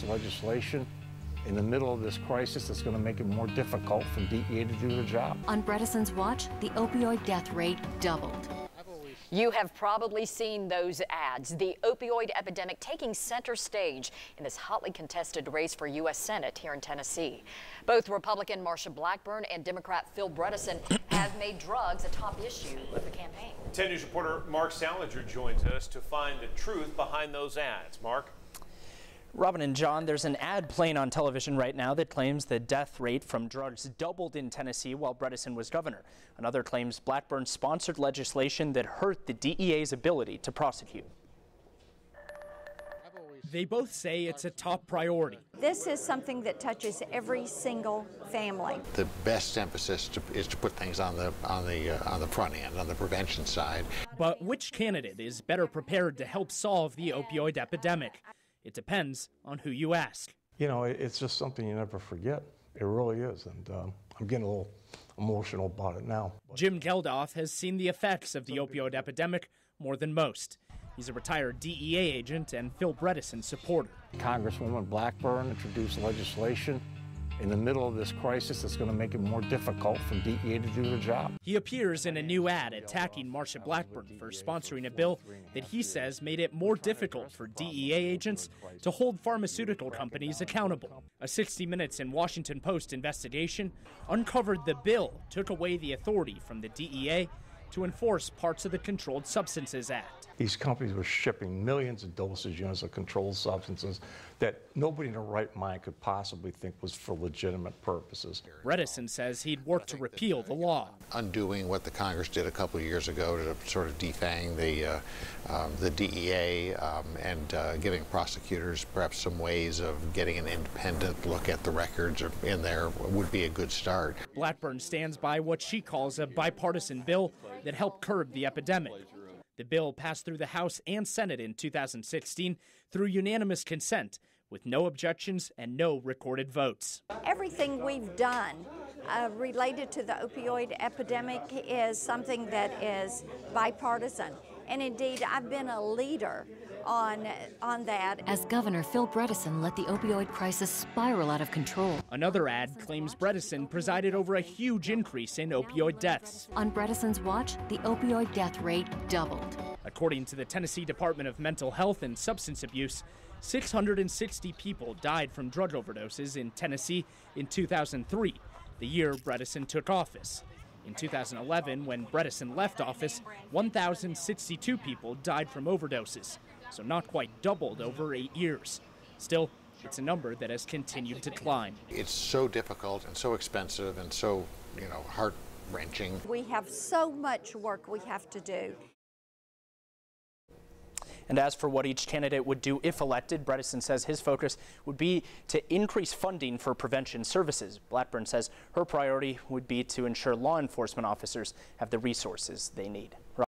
Legislation in the middle of this crisis that's going to make it more difficult for DEA to do their job. On Bredesen's watch, the opioid death rate doubled. You have probably seen those ads. The opioid epidemic taking center stage in this hotly contested race for U.S. Senate here in Tennessee. Both Republican Marsha Blackburn and Democrat Phil Bredesen have made drugs a top issue of the campaign. 10 News reporter Mark Salinger joins us to find the truth behind those ads. Mark? Robin and John, there's an ad playing on television right now that claims the death rate from drugs doubled in Tennessee while Bredesen was governor. Another claims Blackburn sponsored legislation that hurt the DEA's ability to prosecute. They both say it's a top priority. This is something that touches every single family. The best emphasis is to put things on the front end, on the prevention side. But which candidate is better prepared to help solve the opioid epidemic? It depends on who you ask. You know, it's just something you never forget. It really is, and I'm getting a little emotional about it now. Jim Geldof has seen the effects of the opioid epidemic more than most. He's a retired DEA agent and Phil Bredesen supporter. Congresswoman Blackburn introduced legislation in the middle of this crisis that's going to make it more difficult for DEA to do their job. He appears in a new ad attacking Marsha Blackburn for sponsoring a bill that he says made it more difficult for DEA agents to hold pharmaceutical companies accountable. A 60 Minutes in Washington Post investigation uncovered the bill took away the authority from the DEA to enforce parts of the Controlled Substances Act. These companies were shipping millions of dosage units of controlled substances that nobody in their right mind could possibly think was for legitimate purposes. Bredesen says he'd work to repeal the law. Undoing what the Congress did a couple of years ago to sort of defang the DEA and giving prosecutors perhaps some ways of getting an independent look at the records in there would be a good start. Blackburn stands by what she calls a bipartisan bill that helped curb the epidemic. The bill passed through the House and Senate in 2016 through unanimous consent, with no objections and no recorded votes. Everything we've done related to the opioid epidemic is something that is bipartisan. And indeed, I've been a leader on that. As governor, Phil Bredesen let the opioid crisis spiral out of control. Another ad claims Bredesen presided over a huge increase in opioid deaths. On Bredesen's watch, the opioid death rate doubled. According to the Tennessee Department of Mental Health and Substance Abuse, 660 people died from drug overdoses in Tennessee in 2003, the year Bredesen took office. In 2011, when Bredesen left office, 1,062 people died from overdoses, so not quite doubled over 8 years. Still, it's a number that has continued to climb. It's so difficult and so expensive and so, heart-wrenching. We have so much work we have to do. And as for what each candidate would do if elected, Bredesen says his focus would be to increase funding for prevention services. Blackburn says her priority would be to ensure law enforcement officers have the resources they need.